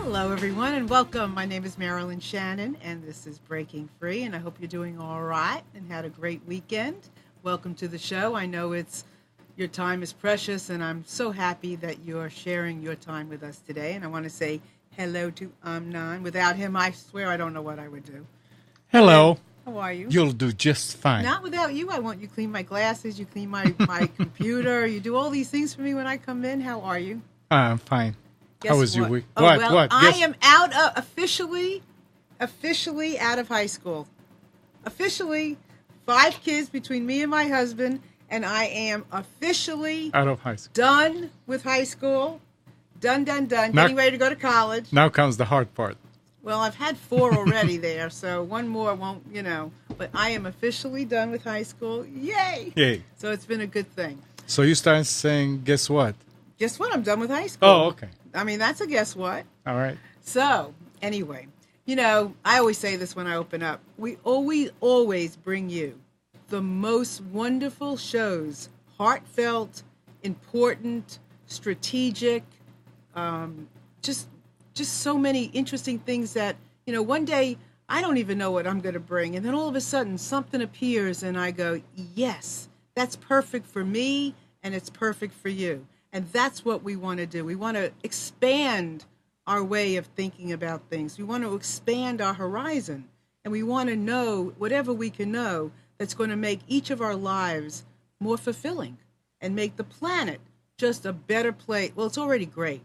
Hello, everyone, and welcome. My name is Marilyn Shannon, and this is Breaking Free, and I hope you're doing all right and had a great weekend. Welcome to the show. I know your time is precious, and I'm so happy that you're sharing your time with us today. And I want to say hello to Amnon. Without him, I swear I don't know what I would do. Hello. How are you? You'll do just fine. Not without you. I want you to clean my glasses, you clean my computer, you do all these things for me when I come in. How are you? I'm fine. Guess How was your what? week? Oh, What? I am out of officially out of high school. Officially, 5 kids between me and my husband, and I am officially Out of high school. done with high school. Done. Now- Getting ready to go to college. Now comes the hard part. Well, I've had 4 already there, so one more won't, But I am officially done with high school. Yay! Yay. So it's been a good thing. So you start saying, guess what? Guess what? I'm done with high school. Oh, okay. I mean, that's a guess what. All right. So, anyway, I always say this when I open up. We always bring you the most wonderful shows, heartfelt, important, strategic, just so many interesting things that, one day I don't even know what I'm going to bring. And then all of a sudden something appears and I go, yes, that's perfect for me and it's perfect for you. And that's what we want to do. We want to expand our way of thinking about things. We want to expand our horizon. And we want to know whatever we can know that's going to make each of our lives more fulfilling and make the planet just a better place. Well, it's already great.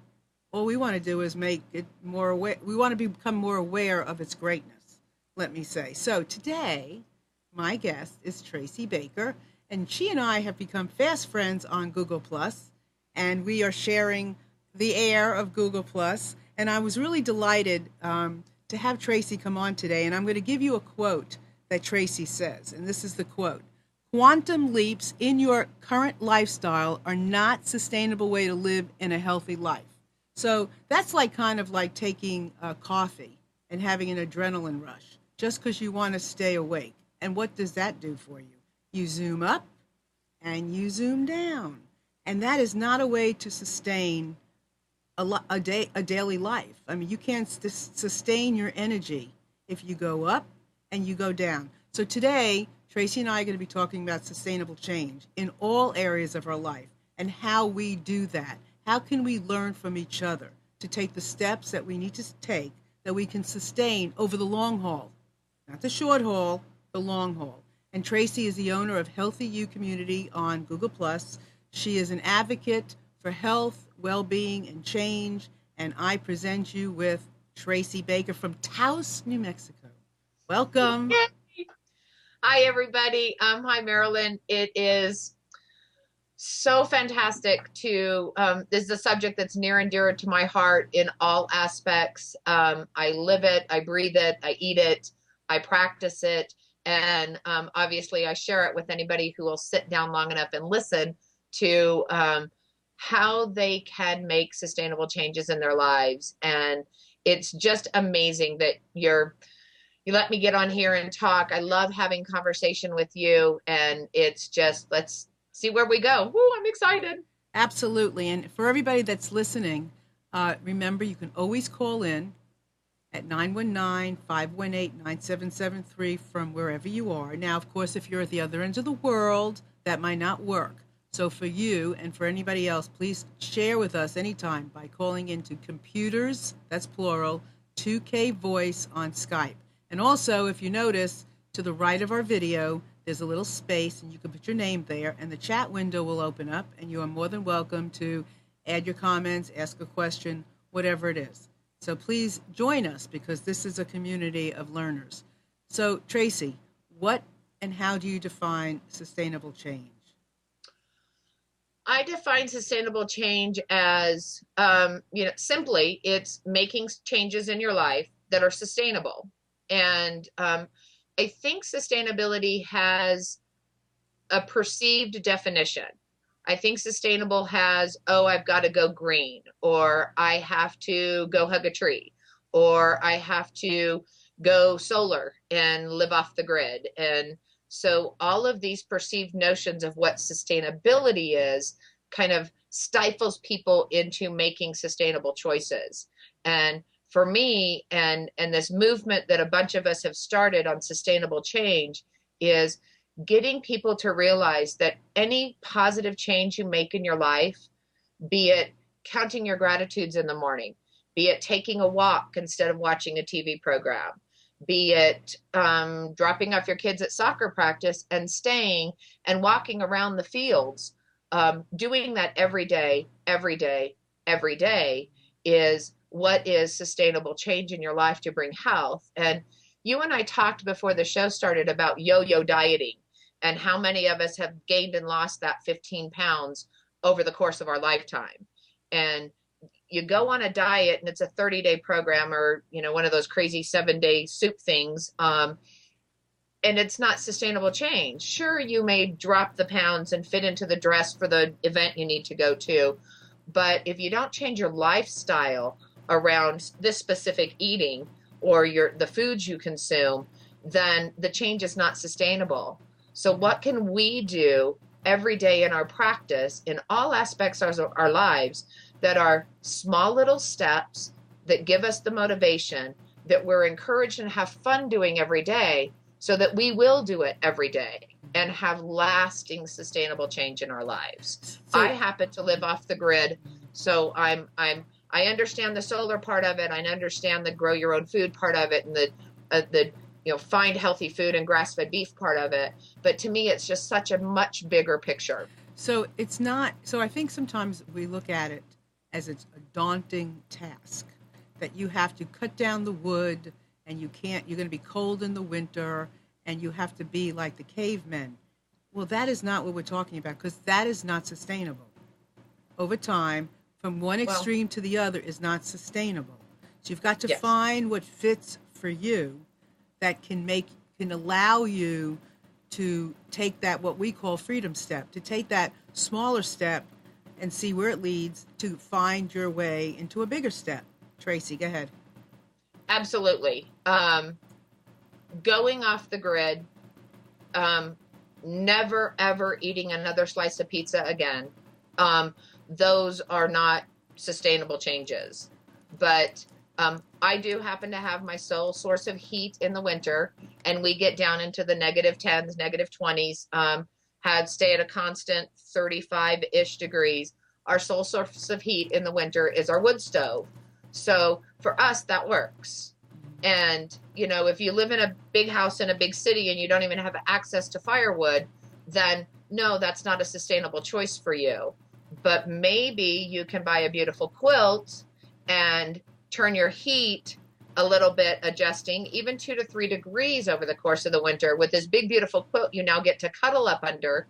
All we want to do is make it more aware. We want to become more aware of its greatness, let me say. So today, my guest is Tracy Baker, and she and I have become fast friends on Google+. And we are sharing the air of Google+. And I was really delighted to have Tracy come on today. And I'm going to give you a quote that Tracy says. And this is the quote. "Quantum leaps in your current lifestyle are not a sustainable way to live in a healthy life." So that's kind of like taking coffee and having an adrenaline rush just because you want to stay awake. And what does that do for you? You zoom up and you zoom down. And that is not a way to sustain a daily life. I mean, you can't sustain your energy if you go up and you go down. So today, Tracy and I are going to be talking about sustainable change in all areas of our life and how we do that. How can we learn from each other to take the steps that we need to take that we can sustain over the long haul? Not the short haul, the long haul. And Tracy is the owner of Healthy You Community on Google+. She is an advocate for health, well-being, and change. And I present you with Tracy Baker from Taos, New Mexico. Welcome. Yay. Hi, everybody. Hi, Marilyn. It is so fantastic to, this is a subject that's near and dear to my heart in all aspects. I live it, I breathe it, I eat it, I practice it. And obviously I share it with anybody who will sit down long enough and listen to how they can make sustainable changes in their lives. And it's just amazing that you let me get on here and talk. I love having conversation with you, and it's just, let's see where we go. Woo, I'm excited. Absolutely. And for everybody that's listening, remember you can always call in at 919-518-9773 from wherever you are. Now, of course, if you're at the other end of the world, that might not work. So for you and for anybody else, please share with us anytime by calling into computers, that's plural, 2K Voice on Skype. And also, if you notice, to the right of our video, there's a little space, and you can put your name there, and the chat window will open up, and you are more than welcome to add your comments, ask a question, whatever it is. So please join us, because this is a community of learners. So, Tracy, what and how do you define sustainable change? I define sustainable change as, simply it's making changes in your life that are sustainable. And I think sustainability has a perceived definition. I think sustainable has, oh, I've got to go green, or I have to go hug a tree, or I have to go solar and live off the grid. And so all of these perceived notions of what sustainability is kind of stifles people into making sustainable choices. And for me, and this movement that a bunch of us have started on sustainable change is getting people to realize that any positive change you make in your life, be it counting your gratitudes in the morning, be it taking a walk instead of watching a TV program, be it dropping off your kids at soccer practice and staying and walking around the fields, doing that every day, every day, every day is what is sustainable change in your life to bring health. And you and I talked before the show started about yo-yo dieting and how many of us have gained and lost that 15 pounds over the course of our lifetime. And you go on a diet and it's a 30-day program, or, you know, one of those crazy 7-day soup things. And it's not sustainable change. Sure, you may drop the pounds and fit into the dress for the event you need to go to. But if you don't change your lifestyle around this specific eating or the foods you consume, then the change is not sustainable. So what can we do every day in our practice, in all aspects of our lives, that are small little steps that give us the motivation that we're encouraged and have fun doing every day, so that we will do it every day and have lasting sustainable change in our lives. So, I happen to live off the grid, so I understand the solar part of it. I understand the grow your own food part of it, and the find healthy food and grass-fed beef part of it. But to me, it's just such a much bigger picture. So it's not. So I think sometimes we look at it as it's a daunting task, that you have to cut down the wood, and you're going to be cold in the winter, and you have to be like the cavemen. Well, that is not what we're talking about, because that is not sustainable. Over time, from one extreme to the other is not sustainable. So you've got to find what fits for you, that can allow you to take that, what we call freedom step, to take that smaller step and see where it leads to find your way into a bigger step. Tracy, go ahead. Absolutely. Going off the grid, never, ever eating another slice of pizza again. Those are not sustainable changes. But I do happen to have my sole source of heat in the winter, and we get down into the -10s, -20s, stay at a constant 35-ish degrees. Our sole source of heat in the winter is our wood stove. So for us, that works. And, if you live in a big house in a big city and you don't even have access to firewood, then no, that's not a sustainable choice for you. But maybe you can buy a beautiful quilt and turn your heat a little bit, adjusting even 2 to 3 degrees over the course of the winter. With this big, beautiful quilt you now get to cuddle up under,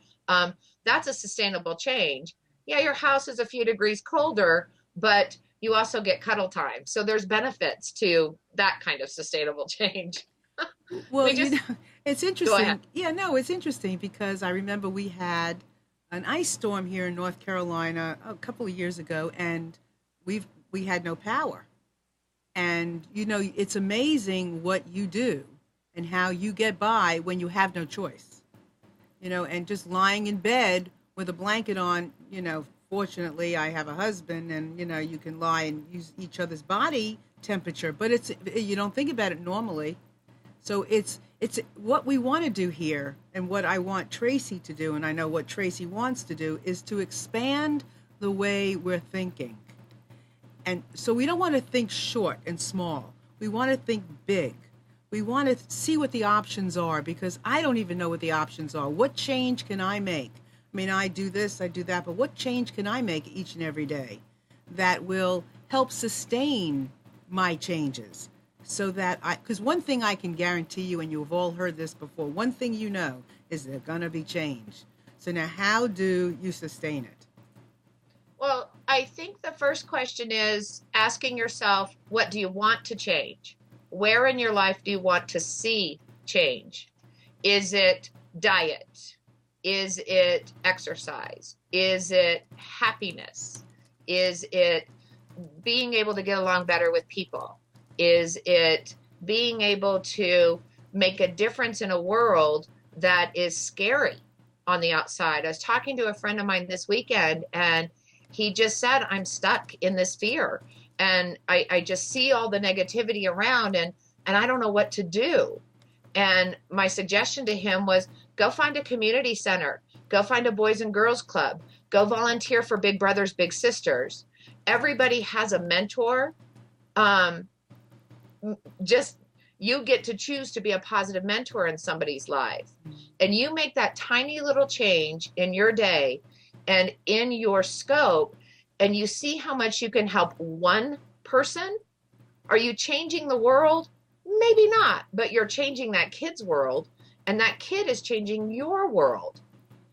that's a sustainable change. Yeah, your house is a few degrees colder, but you also get cuddle time. So there's benefits to that kind of sustainable change. Well, it's interesting. Yeah, no, it's interesting because I remember we had an ice storm here in North Carolina a couple of years ago, and we had no power. And, it's amazing what you do and how you get by when you have no choice, and just lying in bed with a blanket on, fortunately I have a husband, and, you can lie and use each other's body temperature, but you don't think about it normally. So it's what we want to do here, and what I want Tracy to do, and I know what Tracy wants to do, is to expand the way we're thinking. And so we don't want to think short and small. We want to think big. We want to see what the options are, because I don't even know what the options are. What change can I make? I mean, I do this, I do that, but what change can I make each and every day that will help sustain my changes? So that because one thing I can guarantee you, and you've all heard this before, one thing is there's going to be change. So now how do you sustain it? Well, I think the first question is asking yourself, what do you want to change? Where in your life do you want to see change? Is it diet? Is it exercise? Is it happiness? Is it being able to get along better with people? Is it being able to make a difference in a world that is scary on the outside? I was talking to a friend of mine this weekend, and he just said, I'm stuck in this fear. and I just see all the negativity around, and I don't know what to do. And my suggestion to him was, go find a community center, go find a boys and girls club, go volunteer for Big Brothers Big Sisters. Everybody has a mentor. Just you get to choose to be a positive mentor in somebody's life, and you make that tiny little change in your day and in your scope, and you see how much you can help one person. Are you changing the world? Maybe not, but you're changing that kid's world, and that kid is changing your world.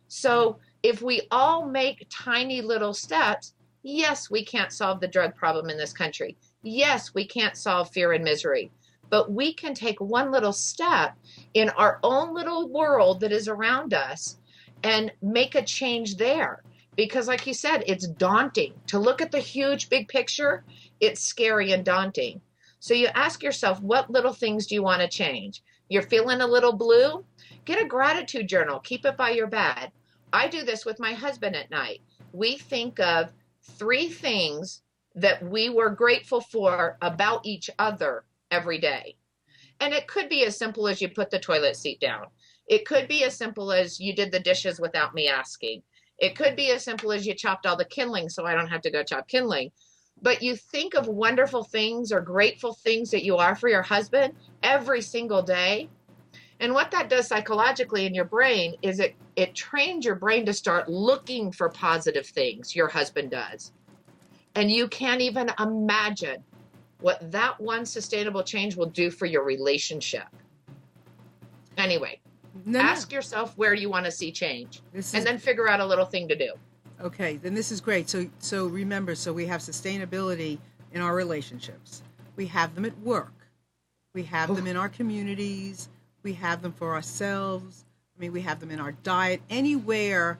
So if we all make tiny little steps, yes, we can't solve the drug problem in this country. Yes, we can't solve fear and misery, but we can take one little step in our own little world that is around us and make a change there. Because like you said, it's daunting to look at the huge big picture. It's scary and daunting. So you ask yourself, what little things do you want to change? You're feeling a little blue? Get a gratitude journal. Keep it by your bed. I do this with my husband at night. We think of 3 things that we were grateful for about each other every day. And it could be as simple as you put the toilet seat down. It could be as simple as you did the dishes without me asking. It could be as simple as you chopped all the kindling so I don't have to go chop kindling. But you think of wonderful things or grateful things that you are for your husband every single day. And what that does psychologically in your brain is it trains your brain to start looking for positive things your husband does. And you can't even imagine what that one sustainable change will do for your relationship. Anyway, ask yourself where you want to see change, and then figure out a little thing to do. Okay, then this is great. So remember, so we have sustainability in our relationships. We have them at work. We have them in our communities. We have them for ourselves. I mean, we have them in our diet. Anywhere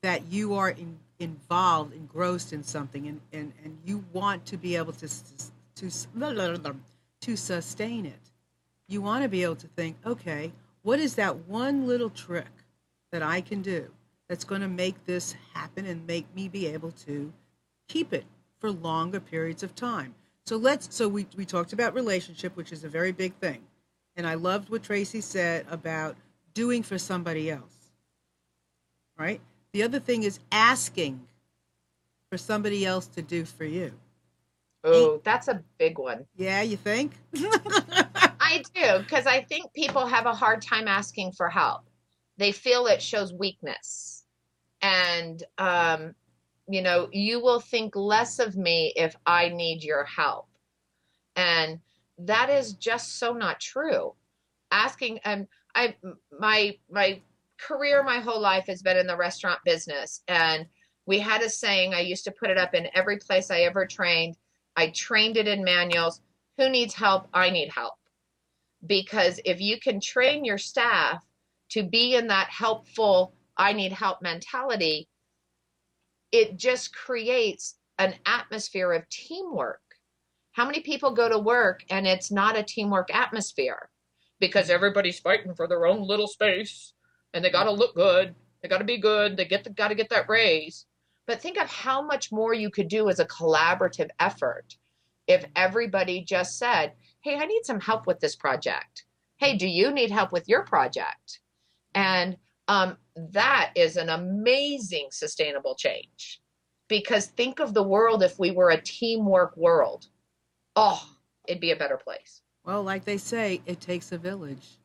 that you are involved, engrossed in something, and you want to be able to sustain it. You want to be able to think, okay, what is that one little trick that I can do that's going to make this happen and make me be able to keep it for longer periods of time? So we talked about relationship, which is a very big thing. And I loved what Tracy said about doing for somebody else, right? The other thing is asking for somebody else to do for you. Oh, that's a big one. Yeah, you think? I do, because I think people have a hard time asking for help. They feel it shows weakness. And, you will think less of me if I need your help. And that is just so not true. Asking, my career, my whole life has been in the restaurant business. And we had a saying, I used to put it up in every place I ever trained. I trained it in manuals. Who needs help? I need help. Because if you can train your staff to be in that helpful, I need help mentality, it just creates an atmosphere of teamwork. How many people go to work and it's not a teamwork atmosphere? Because everybody's fighting for their own little space, and they got to look good. They got to be good. They got to get that raise. But think of how much more you could do as a collaborative effort if everybody just said, hey, I need some help with this project. Hey, do you need help with your project? And that is an amazing sustainable change. Because think of the world if we were a teamwork world. Oh, it'd be a better place. Well, like they say, it takes a village.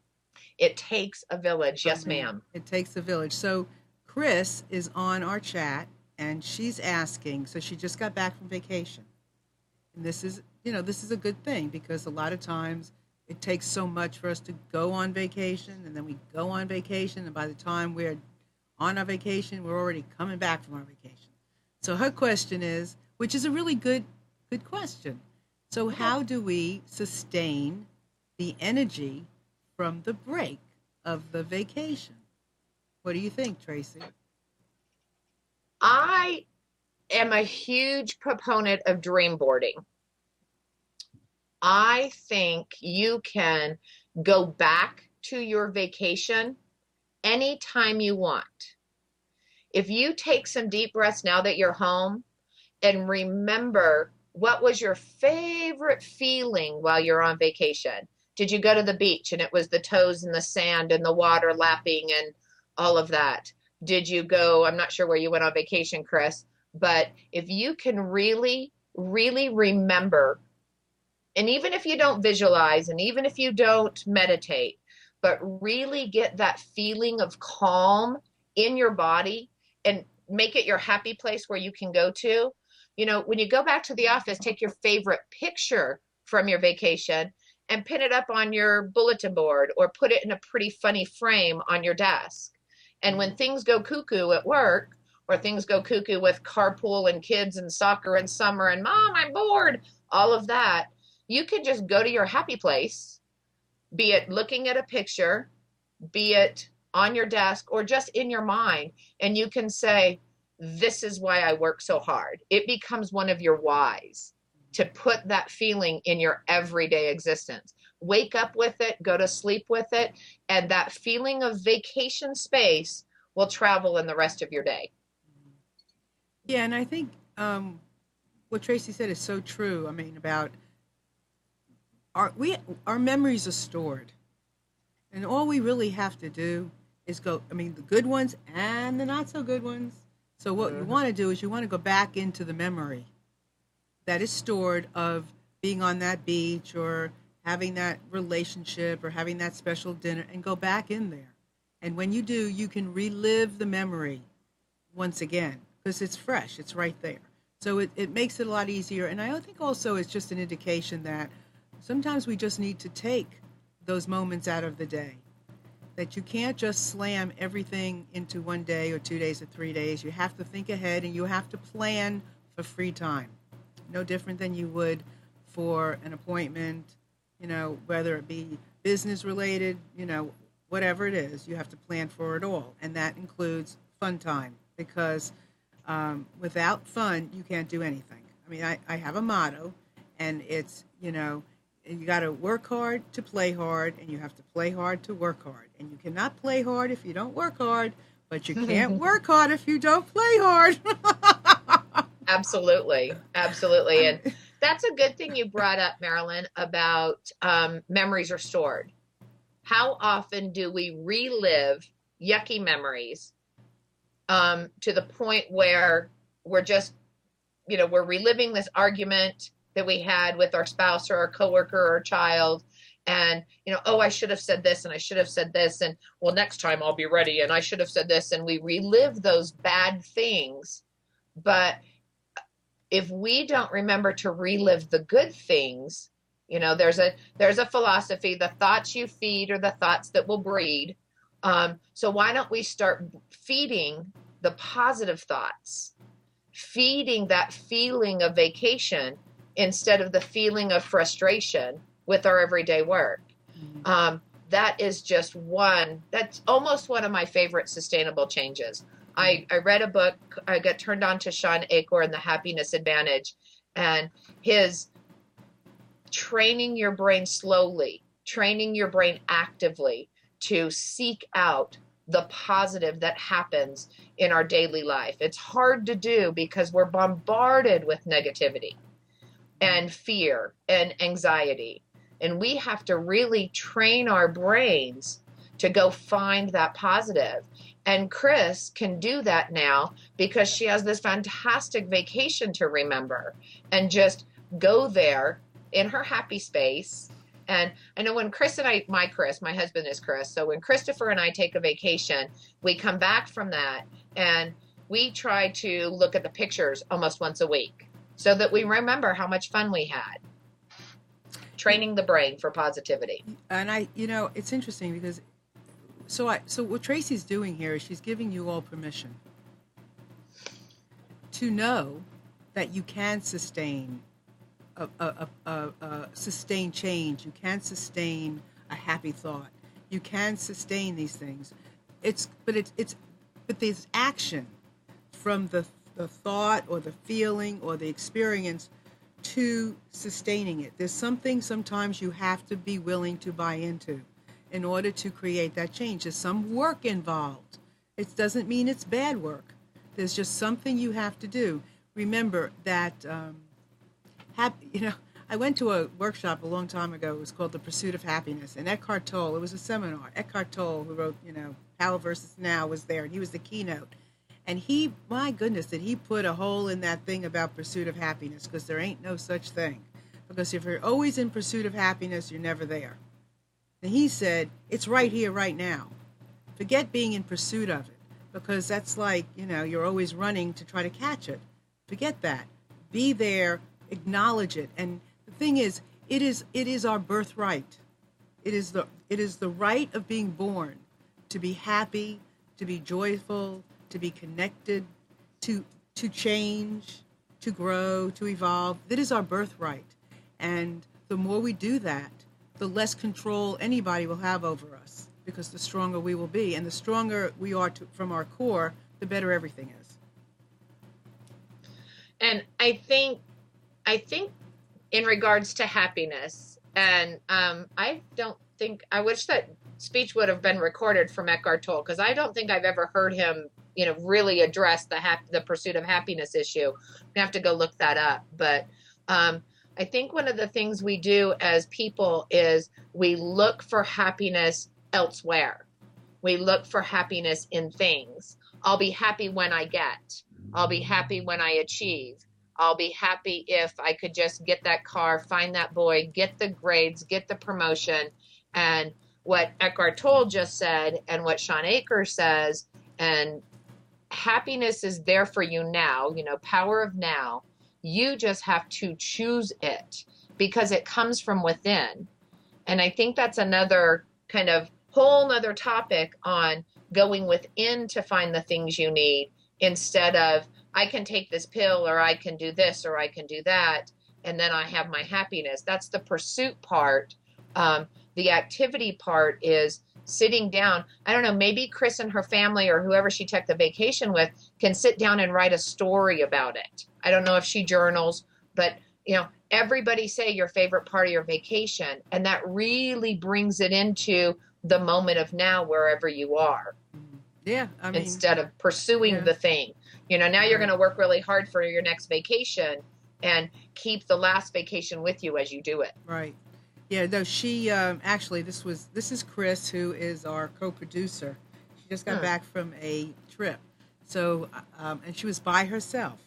It takes a village. Yes, ma'am. It takes a village. So Chris is on our chat, and she's asking, so she just got back from vacation. And this is a good thing, because a lot of times it takes so much for us to go on vacation, and then we go on vacation, and by the time we're on our vacation, we're already coming back from our vacation. So her question is, which is a really good question. So how do we sustain the energy from the break of the vacation? What do you think, Tracy? I am a huge proponent of dream boarding. I think you can go back to your vacation anytime you want. If you take some deep breaths now that you're home and remember what was your favorite feeling while you're on vacation? Did you go to the beach and it was the toes in the sand and the water lapping and all of that? Did you go, I'm not sure where you went on vacation, Chris, but if you can really, really remember, and even if you don't visualize and even if you don't meditate, but really get that feeling of calm in your body and make it your happy place where you can go to. You know, when you go back to the office, take your favorite picture from your vacation and pin it up on your bulletin board or put it in a pretty funny frame on your desk. And when things go cuckoo at work, or things go cuckoo with carpool and kids and soccer and summer and mom, I'm bored, all of that, you can just go to your happy place, be it looking at a picture, be it on your desk or just in your mind, and you can say, this is why I work so hard. It becomes one of your whys to put that feeling in your everyday existence. Wake up with it, go to sleep with it, and that feeling of vacation space will travel in the rest of your day. Yeah, and I think what Tracy said is so true. I mean, about our memories are stored, and all we really have to do is go. I mean, the good ones and the not so good ones. So what you want to do is you want to go back into the memory that is stored of being on that beach or having that relationship or having that special dinner, and go back in there. And when you do, you can relive the memory once again because it's fresh. It's right there. So it makes it a lot easier. And I think also it's just an indication that sometimes we just need to take those moments out of the day, that you can't just slam everything into 1 day or 2 days or 3 days. You have to think ahead and you have to plan for free time. No different than you would for an appointment, you know, whether it be business related, you know, whatever it is, you have to plan for it all. And that includes fun time, because without fun, you can't do anything. I mean, I have a motto, and it's, you know, you got to work hard to play hard, and you have to play hard to work hard. And you cannot play hard if you don't work hard, but you can't work hard if you don't play hard. Absolutely. Absolutely. And that's a good thing you brought up, Marilyn, about memories are stored. How often do we relive yucky memories to the point where we're just, you know, we're reliving this argument that we had with our spouse or our coworker or child, and, you know, oh, I should have said this and I should have said this, and well, next time I'll be ready, and I should have said this, and we relive those bad things. But if we don't remember to relive the good things, you know, there's a philosophy, the thoughts you feed are the thoughts that will breed. So why don't we start feeding the positive thoughts, feeding that feeling of vacation instead of the feeling of frustration with our everyday work? That is just that's almost one of my favorite sustainable changes. I read a book, I got turned on to Sean Achor and the Happiness Advantage, and his training your brain slowly, training your brain actively to seek out the positive that happens in our daily life. It's hard to do because we're bombarded with negativity and fear and anxiety. And we have to really train our brains to go find that positive. And Chris can do that now because she has this fantastic vacation to remember and just go there in her happy space. And I know when Chris and my husband is Chris, so when Christopher and I take a vacation, we come back from that and we try to look at the pictures almost once a week so that we remember how much fun we had. Training the brain for positivity. And you know, it's interesting because so what Tracy's doing here is she's giving you all permission to know that you can sustain sustain change. You can sustain a happy thought. You can sustain these things. But there's action from the thought or the feeling or the experience to sustaining it. There's something sometimes you have to be willing to buy into in order to create that change. There's some work involved. It doesn't mean it's bad work. There's just something you have to do. Remember that happy, I went to a workshop a long time ago. It was called The Pursuit of Happiness. And Eckhart Tolle, it was a seminar. Eckhart Tolle, who wrote, Power versus Now, was there. And he was the keynote. And he, my goodness, did he put a hole in that thing about pursuit of happiness, because there ain't no such thing. Because if you're always in pursuit of happiness, you're never there. And he said, it's right here, right now. Forget being in pursuit of it, because that's like, you're always running to try to catch it. Forget that. Be there, acknowledge it. And the thing is, it is our birthright. It is the right of being born to be happy, to be joyful, to be connected, to change, to grow, to evolve. That is our birthright. And the more we do that, the less control anybody will have over us, because the stronger we will be. And the stronger we are from our core, the better everything is. And I think in regards to happiness, and I wish that speech would have been recorded from Eckhart Tolle, because I don't think I've ever heard him, really address the pursuit of happiness issue. I have to go look that up. But I think one of the things we do as people is we look for happiness elsewhere. We look for happiness in things. I'll be happy when I get. I'll be happy when I achieve. I'll be happy if I could just get that car, find that boy, get the grades, get the promotion. And what Eckhart Tolle just said, and what Sean Akers says, and happiness is there for you now, power of now. You just have to choose it, because it comes from within. And I think that's another kind of whole nother topic on going within to find the things you need, instead of I can take this pill, or I can do this, or I can do that, and then I have my happiness. That's the pursuit part. The activity part is sitting down. I don't know, maybe Chris and her family, or whoever she took the vacation with, can sit down and write a story about it. I don't know if she journals, but everybody say your favorite part of your vacation, and that really brings it into the moment of now, wherever you are. Yeah, instead of pursuing the thing. Now you're going to work really hard for your next vacation, and keep the last vacation with you as you do it. Right. Yeah, no, she actually, this is Chris, who is our co-producer. She just got back from a trip. So, and she was by herself.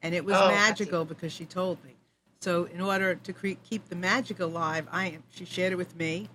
And it was magical, because she told me. So in order to keep the magic alive, she shared it with me.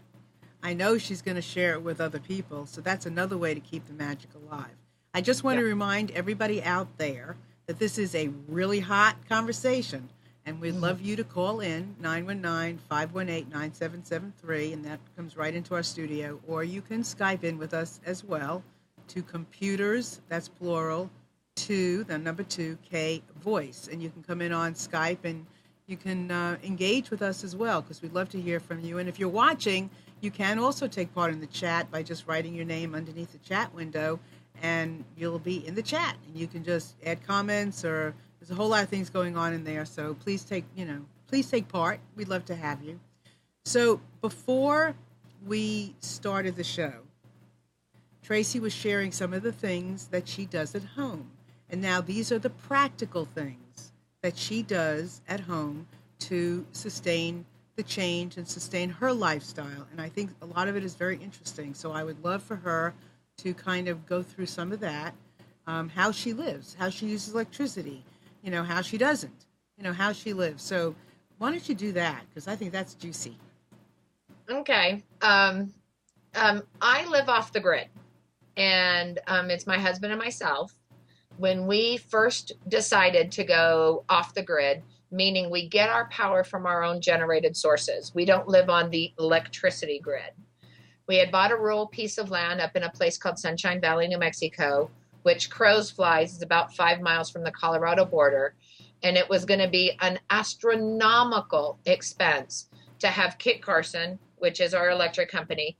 I know she's going to share it with other people. So that's another way to keep the magic alive. I just want to remind everybody out there that this is a really hot conversation. And we'd love you to call in, 919-518-9773, and that comes right into our studio. Or you can Skype in with us as well to computers, that's plural, the number 2, K Voice. And you can come in on Skype, and you can engage with us as well, because we'd love to hear from you. And if you're watching, you can also take part in the chat by just writing your name underneath the chat window, and you'll be in the chat. And you can just add comments, or there's a whole lot of things going on in there. So please take part. We'd love to have you. So before we started the show, Tracy was sharing some of the things that she does at home. And now these are the practical things that she does at home to sustain the change and sustain her lifestyle. And I think a lot of it is very interesting. So I would love for her to kind of go through some of that, how she lives, how she uses electricity, how she doesn't, how she lives. So why don't you do that? Because I think that's juicy. Okay. I live off the grid, and it's my husband and myself. When we first decided to go off the grid, meaning we get our power from our own generated sources, we don't live on the electricity grid. We had bought a rural piece of land up in a place called Sunshine Valley, New Mexico, which crows flies is about 5 miles from the Colorado border. And it was going to be an astronomical expense to have Kit Carson, which is our electric company,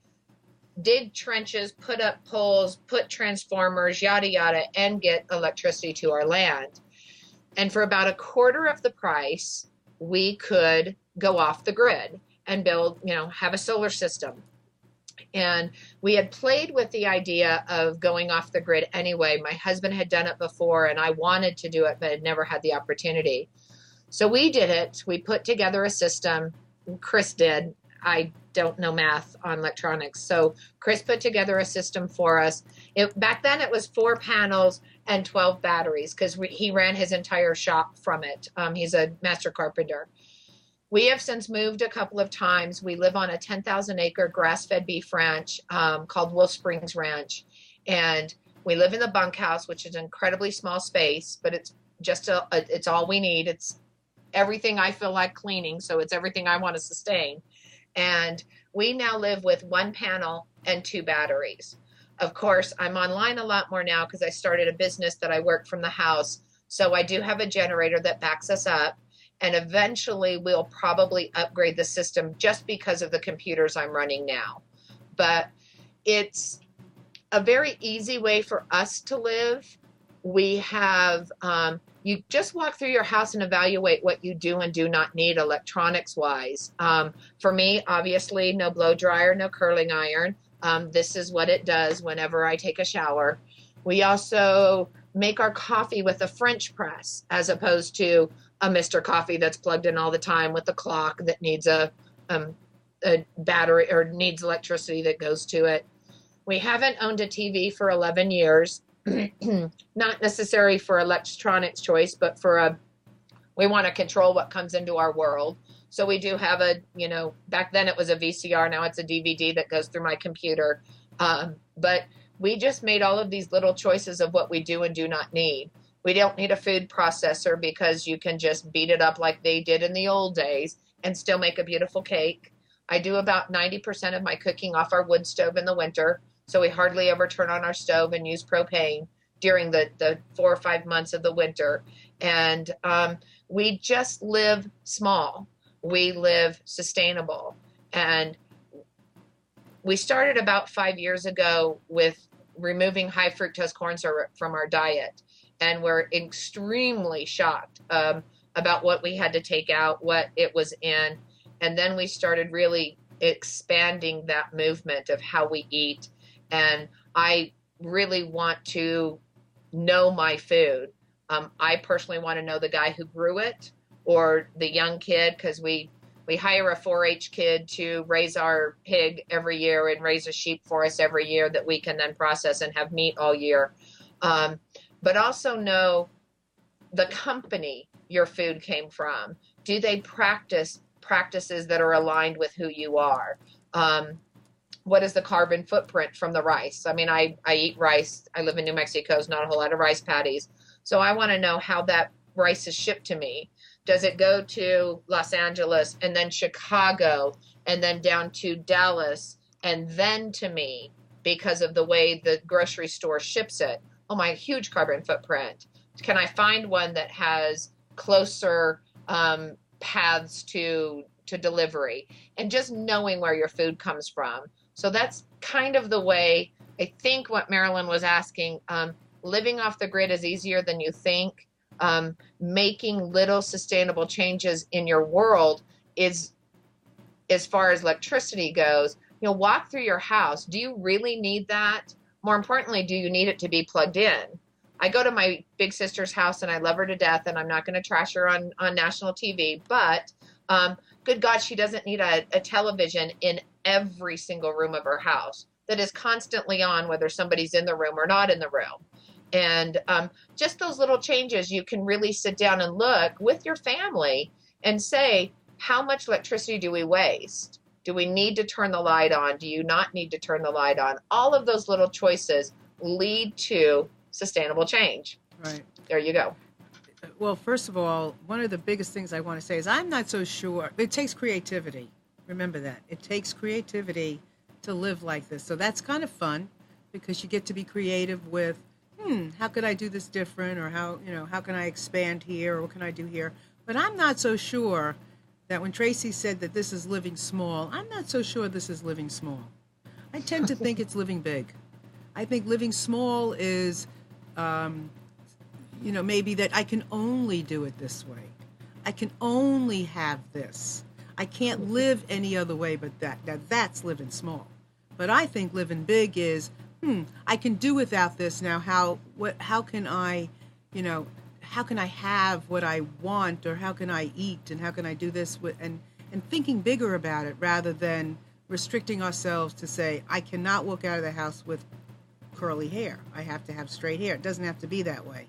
dig trenches, put up poles, put transformers, yada, yada, and get electricity to our land. And for about a quarter of the price, we could go off the grid and build, have a solar system. And we had played with the idea of going off the grid anyway. My husband had done it before, and I wanted to do it, but had never had the opportunity. So we did it. We put together a system. Chris did. I don't know math on electronics. So Chris put together a system for us. Back then it was 4 panels and 12 batteries because he ran his entire shop from it. He's a master carpenter. We have since moved a couple of times. We live on a 10,000 acre grass-fed beef ranch called Wolf Springs Ranch. And we live in the bunkhouse, which is an incredibly small space, but it's just it's all we need. It's everything I feel like cleaning, so it's everything I want to sustain. And we now live with 1 panel and 2 batteries. Of course, I'm online a lot more now because I started a business that I work from the house. So I do have a generator that backs us up. And eventually we'll probably upgrade the system just because of the computers I'm running now. But it's a very easy way for us to live. We have, you just walk through your house and evaluate what you do and do not need electronics wise. For me, obviously, no blow dryer, no curling iron. This is what it does whenever I take a shower. We also make our coffee with a French press as opposed to a Mr. Coffee that's plugged in all the time with a clock that needs a battery or needs electricity that goes to it. We haven't owned a TV for 11 years, not necessary for electronics choice, but we want to control what comes into our world. So we do have back then it was a VCR, now it's a DVD that goes through my computer. But we just made all of these little choices of what we do and do not need. We don't need a food processor because you can just beat it up like they did in the old days and still make a beautiful cake. I do about 90% of my cooking off our wood stove in the winter, so we hardly ever turn on our stove and use propane during the 4 or 5 months of the winter. And we just live small. We live sustainable. And we started about 5 years ago with removing high fructose corn syrup from our diet. And we're extremely shocked about what we had to take out, what it was in. And then we started really expanding that movement of how we eat. And I really want to know my food. I personally want to know the guy who grew it or the young kid, because we hire a 4-H kid to raise our pig every year and raise a sheep for us every year that we can then process and have meat all year. But also know the company your food came from. Do they practice practices that are aligned with who you are? What is the carbon footprint from the rice? I mean, I eat rice. I live in New Mexico. There's not a whole lot of rice paddies. So I want to know how that rice is shipped to me. Does it go to Los Angeles and then Chicago and then down to Dallas and then to me because of the way the grocery store ships it? Oh, my huge carbon footprint. Can I find one that has closer paths to delivery? And just knowing where your food comes from. So that's kind of the way I think what Marilyn was asking. Living off the grid is easier than you think. Making little sustainable changes in your world is, as far as electricity goes, walk through your house. Do you really need that? More importantly, do you need it to be plugged in? I go to my big sister's house and I love her to death, and I'm not going to trash her on national TV, but good God, she doesn't need a television in every single room of her house that is constantly on, whether somebody's in the room or not in the room. And just those little changes, you can really sit down and look with your family and say, how much electricity do we waste? Do we need to turn the light on? Do you not need to turn the light on? All of those little choices lead to sustainable change. Right. There you go. Well, first of all, one of the biggest things I want to say is I'm not so sure. It takes creativity. Remember that. It takes creativity to live like this. So that's kind of fun because you get to be creative with, how could I do this different? Or how can I expand here? Or what can I do here? But I'm not so sure that when Tracy said that this is living small, I'm not so sure this is living small. I tend to think it's living big. I think living small is, maybe that I can only do it this way. I can only have this. I can't live any other way but that. Now, that's living small. But I think living big is, I can do without this now. How can I, how can I have what I want, or how can I eat, and how can I do this with, and thinking bigger about it rather than restricting ourselves to say, I cannot walk out of the house with curly hair. I have to have straight hair. It doesn't have to be that way.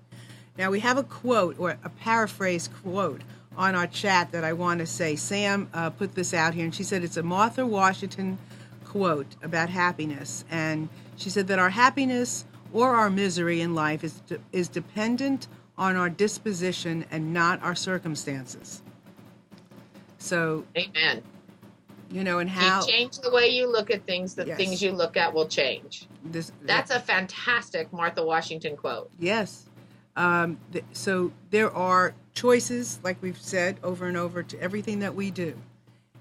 Now, we have a quote, or a paraphrase quote, on our chat that I want to say. Sam put this out here, and she said it's a Martha Washington quote about happiness. And she said that our happiness or our misery in life is dependent on our disposition and not our circumstances. So, amen. You know, and how you change the way you look at things, the yes. things you look at will change. That's a fantastic Martha Washington quote. Yes. So there are choices, like we've said over and over, to everything that we do.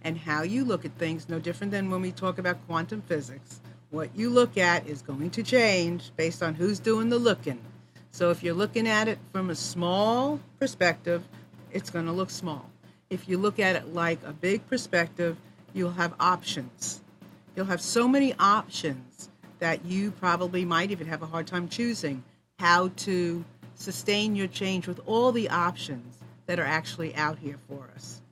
And how you look at things, no different than when we talk about quantum physics. What you look at is going to change based on who's doing the looking. So if you're looking at it from a small perspective, it's going to look small. If you look at it like a big perspective, you'll have options. You'll have so many options that you probably might even have a hard time choosing how to sustain your change with all the options that are actually out here for us.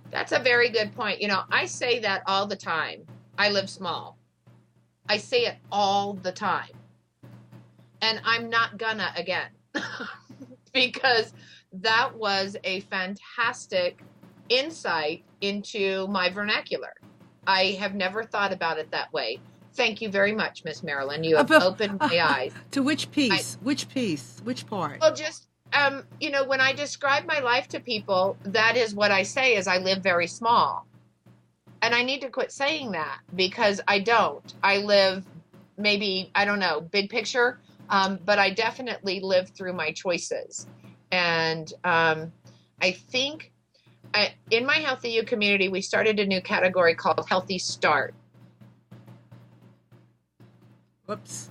That's a very good point. You know, I say that all the time. I live small. I say it all the time. And I'm not gonna again. Because that was a fantastic insight into my vernacular. I have never thought about it that way. Thank you very much, Miss Marilyn. You have opened my eyes. To which piece? Which part? Well, just, you know, when I describe my life to people, that is what I say is I live very small. And I need to quit saying that because I don't. I live maybe, I don't know, big picture, but I definitely live through my choices. And I think in my Healthy You community, we started a new category called Healthy Start. Whoops.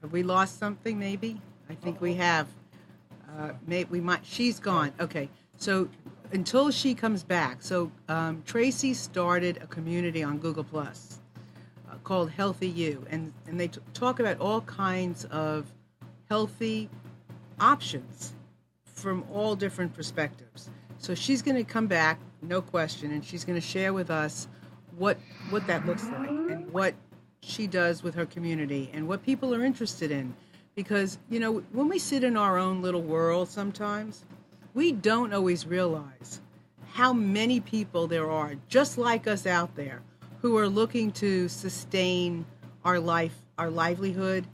Have we lost something maybe? I think we have. Maybe we might. She's gone. Okay. So until she comes back. So Tracy started a community on Google Plus called Healthy You. And they talk about all kinds of healthy options from all different perspectives. So she's going to come back, no question, and she's going to share with us what that looks like and what she does with her community and what people are interested in. Because, you know, when we sit in our own little world sometimes, we don't always realize how many people there are just like us out there who are looking to sustain our life, our livelihood,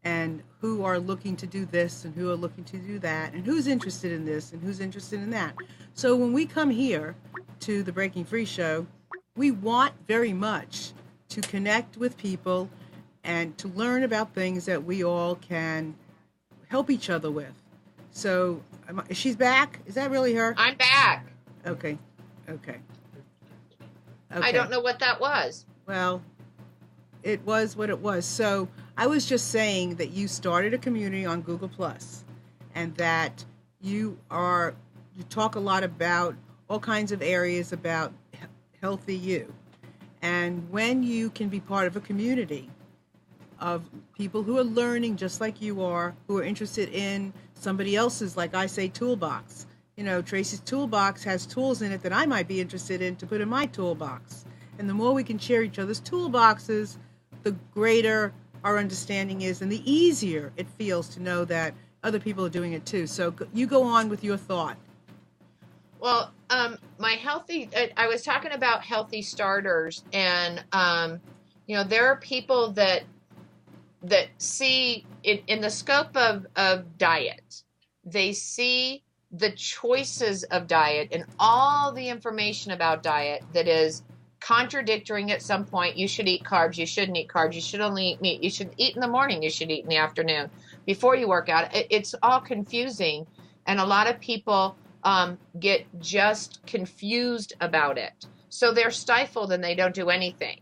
and who are looking to do this and who are looking to do that and who's interested in this and who's interested in that. So when we come here to the Breaking Free show, we want very much to connect with people and to learn about things that we all can help each other with. So she's back? Is that really her? I'm back. Okay. I don't know what that was. Well, it was what it was. So I was just saying that you started a community on Google Plus, and that you talk a lot about all kinds of areas about Healthy You. And when you can be part of a community of people who are learning just like you are, who are interested in somebody else's, like I say, toolbox. You know, Tracy's toolbox has tools in it that I might be interested in to put in my toolbox. And the more we can share each other's toolboxes, the greater our understanding is and the easier it feels to know that other people are doing it too. So you go on with your thought. Well, I was talking about healthy starters, and, you know, there are people that see it in the scope of diet. They see the choices of diet and all the information about diet that is contradicting at some point. You should eat carbs. You shouldn't eat carbs. You should only eat meat. You should eat in the morning. You should eat in the afternoon before you work out. It's all confusing. And a lot of people get just confused about it. So they're stifled and they don't do anything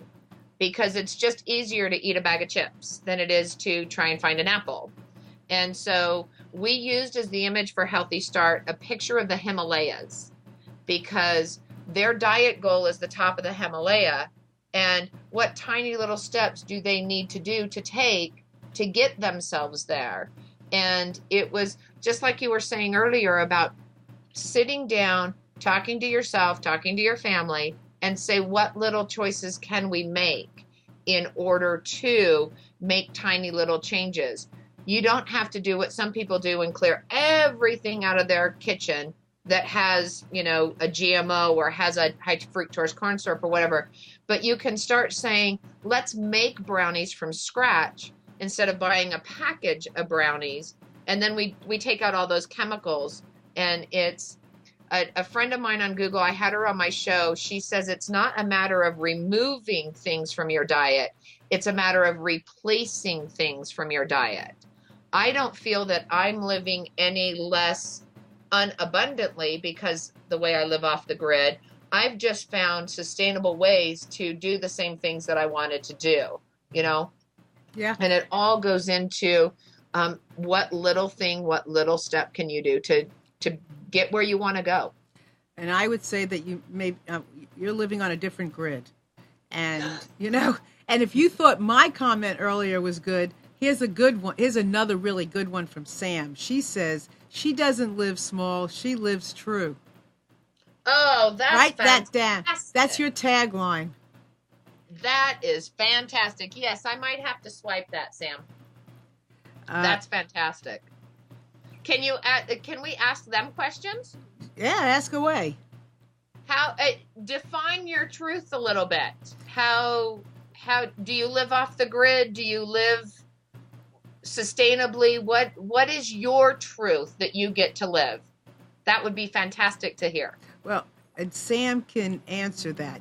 because it's just easier to eat a bag of chips than it is to try and find an apple. And so we used as the image for Healthy Start a picture of the Himalayas because their diet goal is the top of the Himalaya. And what tiny little steps do they need to do to take to get themselves there? And it was just like you were saying earlier about sitting down, talking to yourself, talking to your family, and say, what little choices can we make in order to make tiny little changes? You don't have to do what some people do and clear everything out of their kitchen that has, a GMO or has a high fructose corn syrup or whatever. But you can start saying, let's make brownies from scratch instead of buying a package of brownies. And then we take out all those chemicals. And it's a friend of mine on Google, I had her on my show. She says it's not a matter of removing things from your diet. It's a matter of replacing things from your diet. I don't feel that I'm living any less unabundantly because the way I live off the grid. I've just found sustainable ways to do the same things that I wanted to do, Yeah. And it all goes into what little step can you do to get where you want to go. And I would say that you're living on a different grid. And, and if you thought my comment earlier was good, here's a good one. Here's another really good one from Sam. She says she doesn't live small. She lives true. Oh, that's Write fantastic. that down. That's your tagline. That is fantastic. Yes, I might have to swipe that, Sam. That's fantastic. Can we ask them questions? Yeah, ask away. How define your truth a little bit? How do you live off the grid? Do you live sustainably? What is your truth that you get to live? That would be fantastic to hear. Well, and Sam can answer that,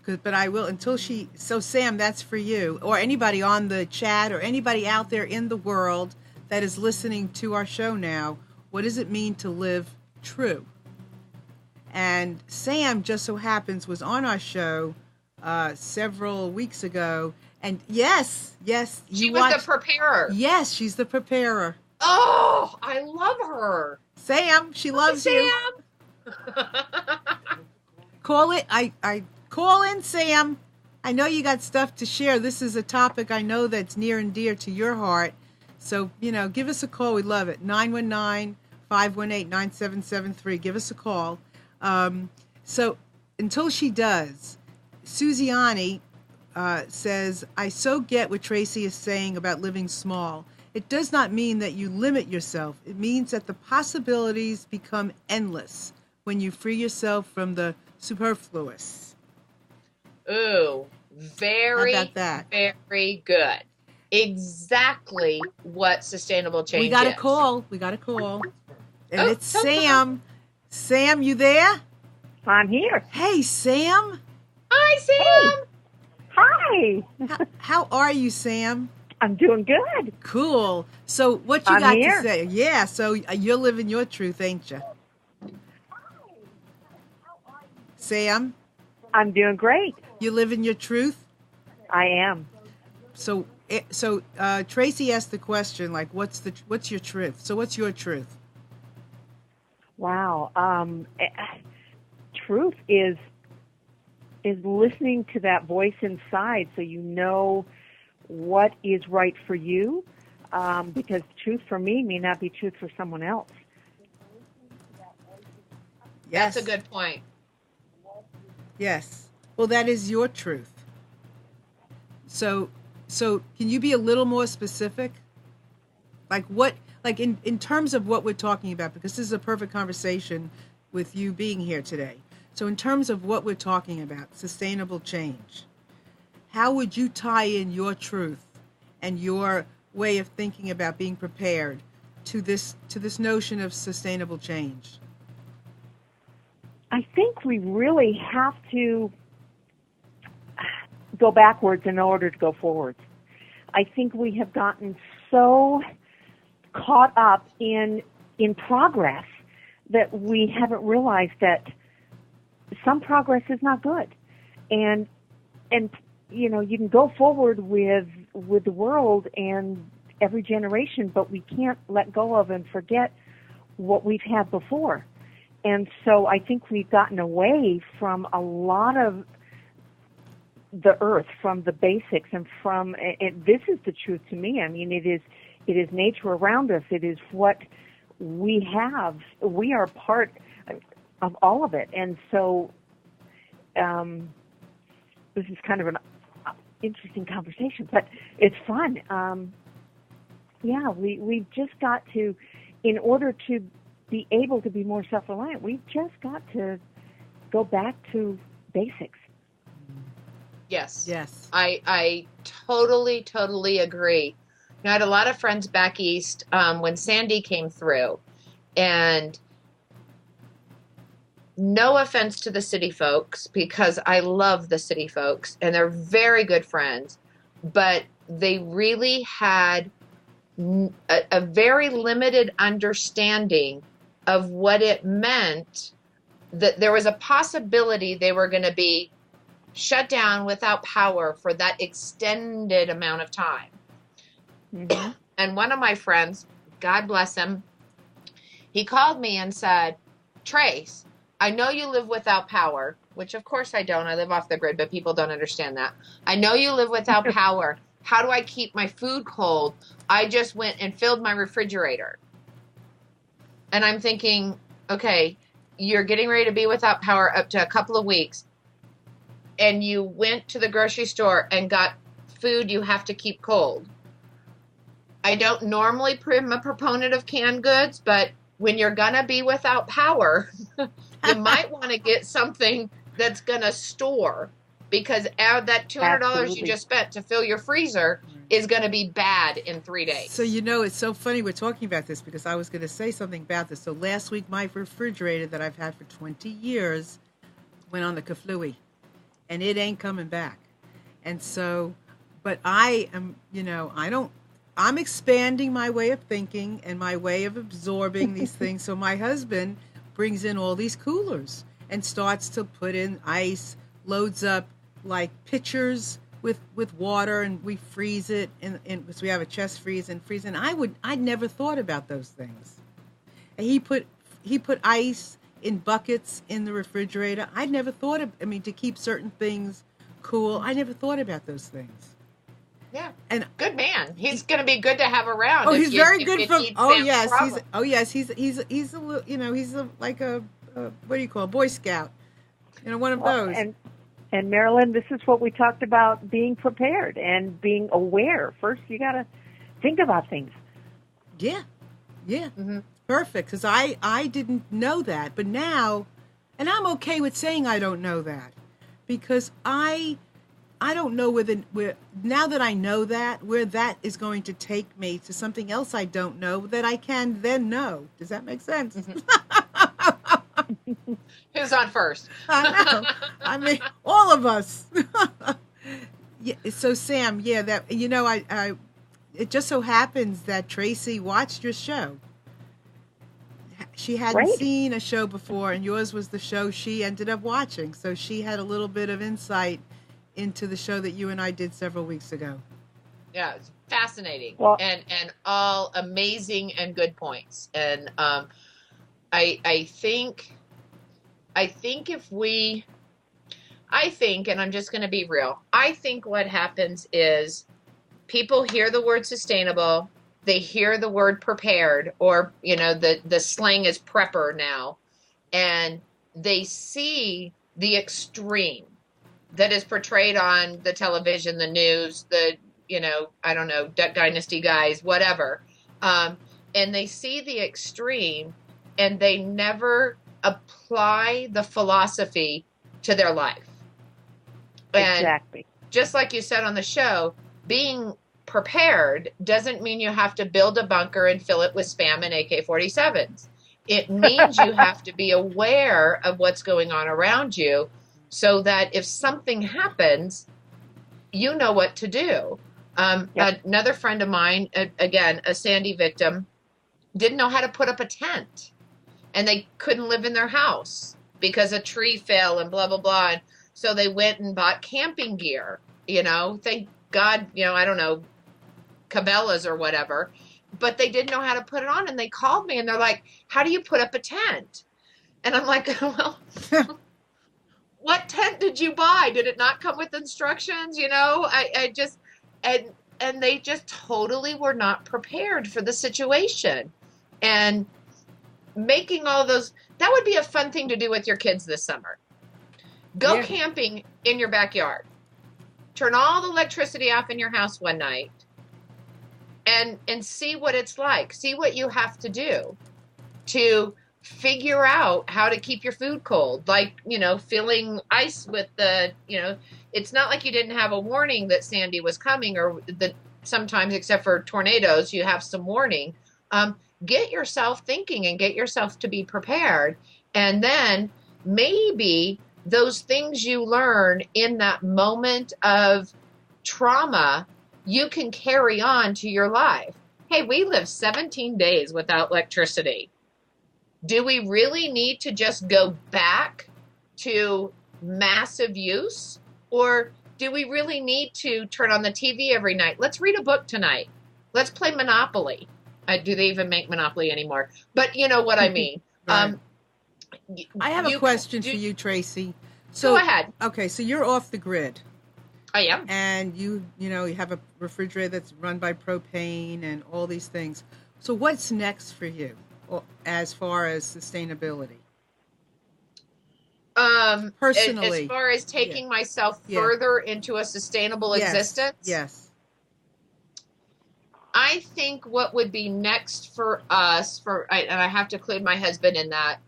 but I will until she. So Sam, that's for you, or anybody on the chat, or anybody out there in the world that is listening to our show now. What does it mean to live true? And Sam just so happens was on our show several weeks ago, and yes, she was the preparer. Yes, she's the preparer. Oh, I love her. Sam, she loves Sam. you. Call it. I call in, Sam. I know you got stuff to share. This is a topic I know that's near and dear to your heart. So, give us a call. We'd love it. 919-518-9773. Give us a call. So until she does, Susiani says, I so get what Tracy is saying about living small. It does not mean that you limit yourself. It means that the possibilities become endless when you free yourself from the superfluous. Ooh, very, how about that? Very good. Exactly what sustainable change is. We got a call. And it's Sam. Sam, you there? I'm here. Hey, Sam. Hi, Sam. Hey. Hi. How are you, Sam? I'm doing good. Cool. So what you I'm got here. to say? Yeah, so you're living your truth, ain't you? Sam? I'm doing great. You living your truth? I am. So Tracy asked the question, like, what's your truth? So what's your truth? Wow. Truth is listening to that voice inside so you know what is right for you, because truth for me may not be truth for someone else. Yes. That's a good point. Yes. Well, that is your truth. So can you be a little more specific? Like in terms of what we're talking about, because this is a perfect conversation with you being here today. So in terms of what we're talking about, sustainable change, how would you tie in your truth and your way of thinking about being prepared to this notion of sustainable change? I think we really have to go backwards in order to go forwards. I think we have gotten so caught up in progress that we haven't realized that some progress is not good. And you can go forward with the world and every generation, but we can't let go of and forget what we've had before. And so I think we've gotten away from a lot of the earth, from the basics, and this is the truth to me. I mean, it It is nature around us. It is what we have. We are part of all of it. And so this is kind of an interesting conversation, but it's fun. We've just got to, in order to be able to be more self-reliant, we've just got to go back to basics. Yes. Yes. I totally agree. I had a lot of friends back east when Sandy came through, and no offense to the city folks, because I love the city folks and they're very good friends, but they really had a very limited understanding of what it meant, that there was a possibility they were going to be shut down without power for that extended amount of time. Mm-hmm. And one of my friends, God bless him, he called me and said, Trace, I know you live without power, which of course I don't. I live off the grid, but people don't understand that. I know you live without power. How do I keep my food cold? I just went and filled my refrigerator. And I'm thinking, okay, you're getting ready to be without power up to a couple of weeks, and you went to the grocery store and got food you have to keep cold. I don't normally am a proponent of canned goods, but when you're going to be without power, you might want to get something that's going to store, because that $200 you just spent to fill your freezer is going to be bad in 3 days. So, it's so funny we're talking about this, because I was going to say something about this. So last week, my refrigerator that I've had for 20 years went on the kaflooey, and it ain't coming back. And so, but I am, I'm expanding my way of thinking and my way of absorbing these things. So my husband brings in all these coolers and starts to put in ice, loads up like pitchers with water, and we freeze it. And so we have a chest freeze and freeze. And I'd never thought about those things. And he put ice in buckets in the refrigerator. I'd never thought of, to keep certain things cool. I never thought about those things. Yeah, and good man. He's going to be good to have around. Oh, he's very good from. Oh yes, he's a little. He's like a what do you call, a Boy Scout? One of those. And Marilyn, this is what we talked about: being prepared and being aware. First, you got to think about things. Yeah, mm-hmm. Perfect. Because I didn't know that, but now, and I'm okay with saying I don't know that, because I don't know where now that I know that, where that is going to take me to something else I don't know that I can then know. Does that make sense? Mm-hmm. Who's on first? I know. All of us. Yeah. So Sam, that I it just so happens that Tracy watched your show. She hadn't seen a show before, and yours was the show she ended up watching. So she had a little bit of insight into the show that you and I did several weeks ago. Yeah, it's fascinating. Well, and all amazing and good points. And I think and I'm just going to be real, I think what happens is people hear the word sustainable, they hear the word prepared, or the slang is prepper now, and they see the extreme that is portrayed on the television, the news, I don't know, Duck Dynasty guys, whatever. And they see the extreme, and they never apply the philosophy to their life. And exactly. Just like you said on the show, being prepared doesn't mean you have to build a bunker and fill it with Spam and AK-47s. It means you have to be aware of what's going on around you, so that if something happens, you know what to do. Yep. Another friend of mine, again, a Sandy victim, didn't know how to put up a tent, and they couldn't live in their house because a tree fell and blah, blah, blah. And so they went and bought camping gear, thank God, I don't know, Cabela's or whatever, but they didn't know how to put it on. And they called me and they're like, how do you put up a tent? And I'm like, well, what tent did you buy? Did it not come with instructions? I just, and and they just totally were not prepared for the situation. And making all those, that would be a fun thing to do with your kids this summer. Go Yeah. camping in your backyard. Turn all the electricity off in your house one night and see what it's like. See what you have to do to figure out how to keep your food cold. Like, filling ice with it's not like you didn't have a warning that Sandy was coming, or that sometimes, except for tornadoes, you have some warning. Get yourself thinking and get yourself to be prepared. And then maybe those things you learn in that moment of trauma, you can carry on to your life. Hey, we lived 17 days without electricity. Do we really need to just go back to massive use? Or do we really need to turn on the TV every night? Let's read a book tonight. Let's play Monopoly. Do they even make Monopoly anymore? But you know what I mean. Right. I have a question for you, Tracy. So, go ahead. Okay, so you're off the grid. I am. And you have a refrigerator that's run by propane and all these things. So what's next for you as far as sustainability? Personally. As far as taking myself further into a sustainable existence? Yes. I think what would be next for us, and I have to include my husband in that,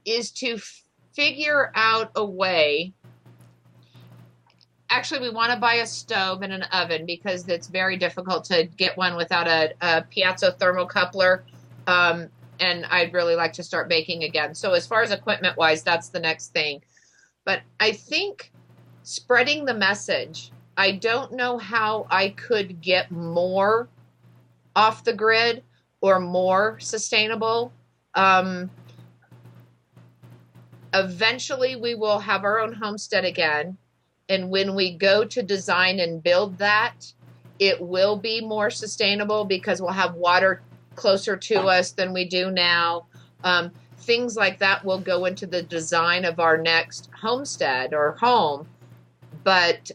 is to figure out a way. Actually, we want to buy a stove and an oven because it's very difficult to get one without a piezo thermocoupler. And I'd really like to start baking again. So as far as equipment-wise, that's the next thing. But I think spreading the message, I don't know how I could get more off the grid or more sustainable. Eventually, we will have our own homestead again. And when we go to design and build that, it will be more sustainable because we'll have water closer to us than we do now. Things like that will go into the design of our next homestead or home. But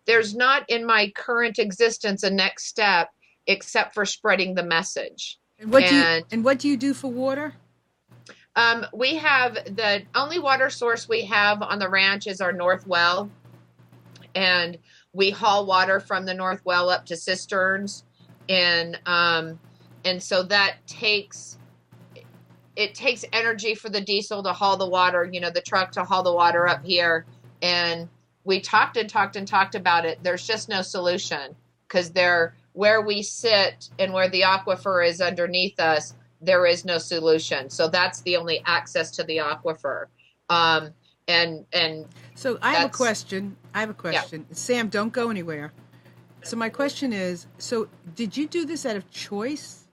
there's not in my current existence a next step except for spreading the message. And what do you do for water? We have the only water source we have on the ranch is our north well. And we haul water from the north well up to cisterns. And so that takes energy for the diesel to haul the water, the truck to haul the water up here. And we talked about it. There's just no solution because where we sit and where the aquifer is underneath us, there is no solution. So that's the only access to the aquifer. And so I have a question. Yeah. Sam, don't go anywhere. So my question is, so did you do this out of choice?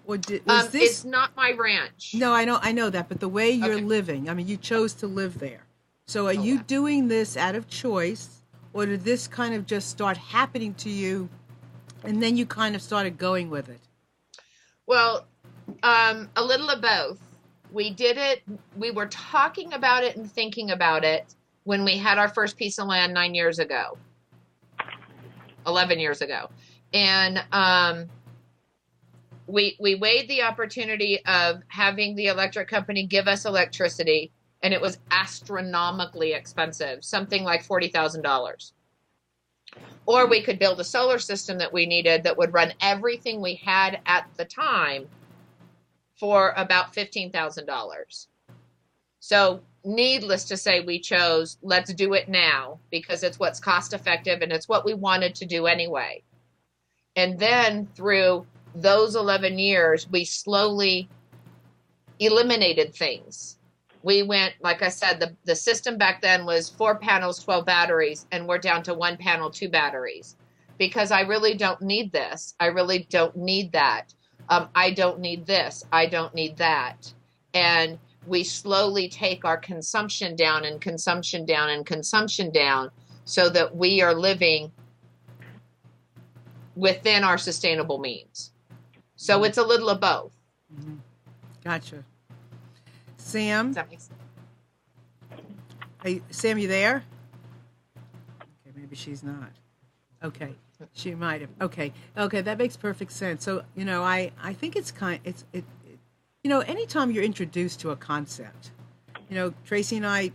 Or was this? It's not my ranch. No, I know that, but the way you're living, I mean, you chose to live there. So are you doing this out of choice, or did this kind of just start happening to you, and then you kind of started going with it? Well, a little of both. We did it. We were talking about it and thinking about it when we had our first piece of land 11 years ago. And we weighed the opportunity of having the electric company give us electricity, and it was astronomically expensive, something like $40,000. Or we could build a solar system that we needed that would run everything we had at the time for about $15,000. So needless to say, we chose, let's do it now because it's what's cost effective and it's what we wanted to do anyway. And then through those 11 years, we slowly eliminated things. We went, like I said, the system back then was 4 panels, 12 batteries, and we're down to 1 panel, 2 batteries. Because I really don't need this. I really don't need that. I don't need this. I don't need that. And we slowly take our consumption down and consumption down and consumption down so that we are living within our sustainable means. So it's a little of both. Mm-hmm. Gotcha. Sam? Does that make sense? Hey, Sam, you there? Okay, maybe she's not. Okay, she might have. Okay, okay, that makes perfect sense. So I think it's anytime you're introduced to a concept, Tracy and I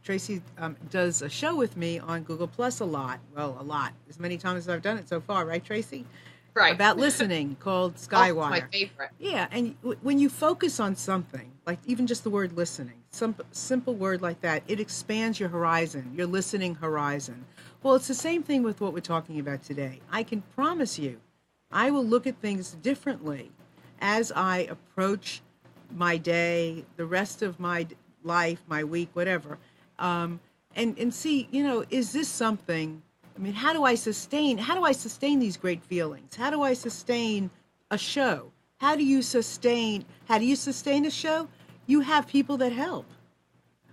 Tracy does a show with me on Google Plus a lot. Well, a lot, as many times as I've done it so far, right, Tracy? Right. About listening, called Oh, it's Skywire. my favorite. Yeah, and when you focus on something, like even just the word listening, some simple word like that, it expands your horizon, your listening horizon. Well, it's the same thing with what we're talking about today. I can promise you, I will look at things differently as I approach my day, the rest of my life, my week, whatever, and see, is this something? I mean, how do I sustain these great feelings? How do I sustain a show? How do you sustain a show? You have people that help.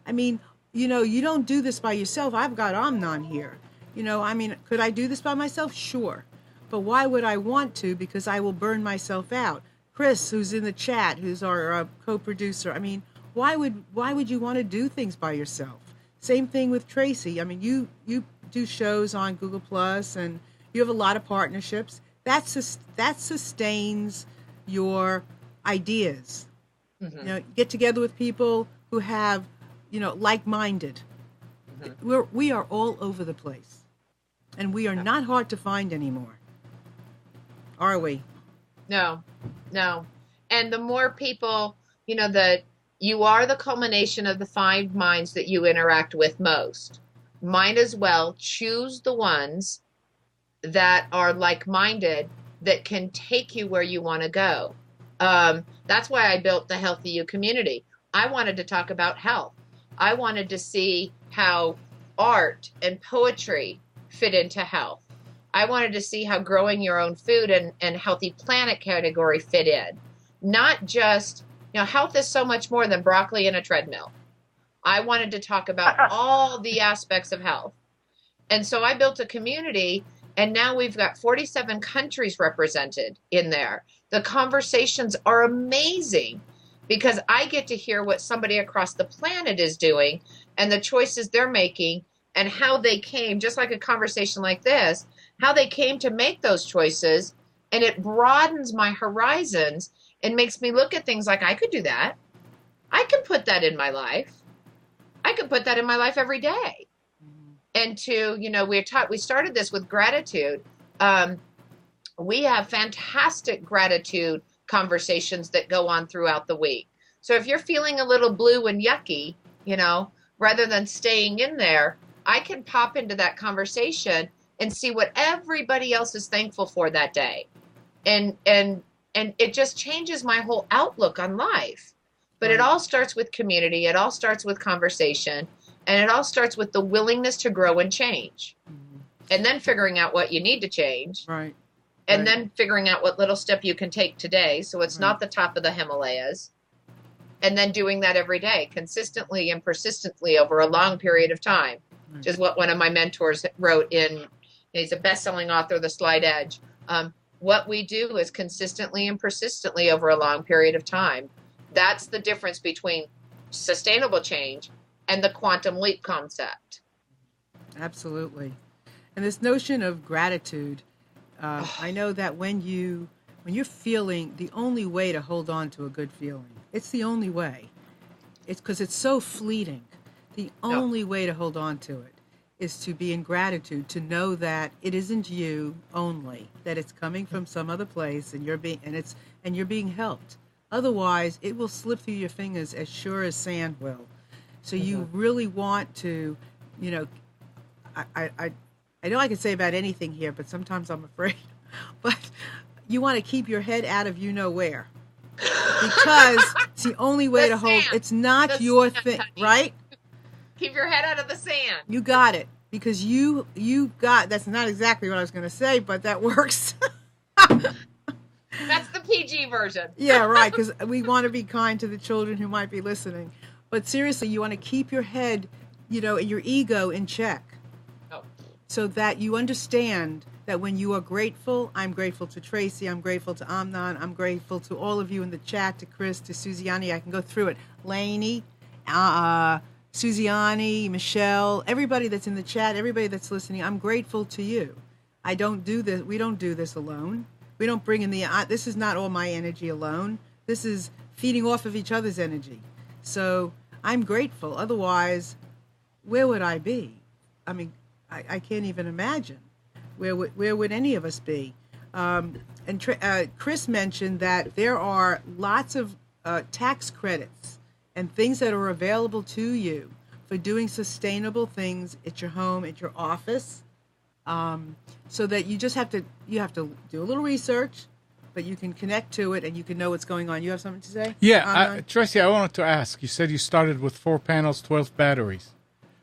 I mean, you don't do this by yourself. I've got Amnon here. Could I do this by myself? Sure. But why would I want to? Because I will burn myself out. Chris, who's in the chat, who's our co-producer, I mean, why would you want to do things by yourself? Same thing with Tracy. I mean, you do shows on Google Plus, and you have a lot of partnerships. That sustains your ideas. Mm-hmm. Get together with people who have, like-minded. Mm-hmm. We are all over the place, and we are not hard to find anymore, are we? No. And the more people, that you are the culmination of the 5 minds that you interact with most. Might as well choose the ones that are like-minded, that can take you where you want to go. That's why I built the Healthy You community. I wanted to talk about health. I wanted to see how art and poetry fit into health. I wanted to see how growing your own food and healthy planet category fit in. Not just, health is so much more than broccoli and a treadmill. I wanted to talk about all the aspects of health. And so I built a community, and now we've got 47 countries represented in there. The conversations are amazing because I get to hear what somebody across the planet is doing and the choices they're making and how they came, just like a conversation like this, how they came to make those choices. And it broadens my horizons and makes me look at things like, I could do that. I can put that in my life. I could put that in my life every day. And we started this with gratitude. We have fantastic gratitude conversations that go on throughout the week. So if you're feeling a little blue and yucky, rather than staying in there, I can pop into that conversation and see what everybody else is thankful for that day. And it just changes my whole outlook on life. But it all starts with community. It all starts with conversation. And it all starts with the willingness to grow and change. Mm-hmm. And then figuring out what you need to change. Right. And then figuring out what little step you can take today. So it's not the top of the Himalayas. And then doing that every day, consistently and persistently over a long period of time. Right. Which is what one of my mentors wrote in, he's a best-selling author, The Slight Edge. What we do is consistently and persistently over a long period of time. That's the difference between sustainable change and the quantum leap concept. Absolutely. And this notion of gratitude, I know that when you're feeling, the only way to hold on to a good feeling, it's the only way. It's because it's so fleeting. The only way to hold on to it is to be in gratitude, to know that it isn't you only, that it's coming from some other place, and you're being helped. Otherwise, it will slip through your fingers as sure as sand will. So you really want to, I know I can say about anything here, but sometimes I'm afraid. But you want to keep your head out of where. Because it's the only way to hold. It's not your thing, right? Keep your head out of the sand. You got it. Because you got, that's not exactly what I was going to say, but that works. That's the PG version. Yeah, right, because we want to be kind to the children who might be listening. But seriously, you want to keep your head, and your ego in check. Oh. So that you understand that when you are grateful, I'm grateful to Tracy, I'm grateful to Amnon, I'm grateful to all of you in the chat, to Chris, to Suziani, I can go through it. Lainey, Suziani, Michelle, everybody that's in the chat, everybody that's listening, I'm grateful to you. I don't do this. We don't do this alone. We don't bring in this is not all my energy alone. This is feeding off of each other's energy. So I'm grateful. Otherwise, where would I be? I mean, I can't even imagine. Where would any of us be? And Chris mentioned that there are lots of tax credits and things that are available to you for doing sustainable things at your home, at your office, so that you have to do a little research, but you can connect to it and you can know what's going on. You have something to say? Yeah, Tracy, I wanted to ask. You said you started with 4 panels, 12 batteries.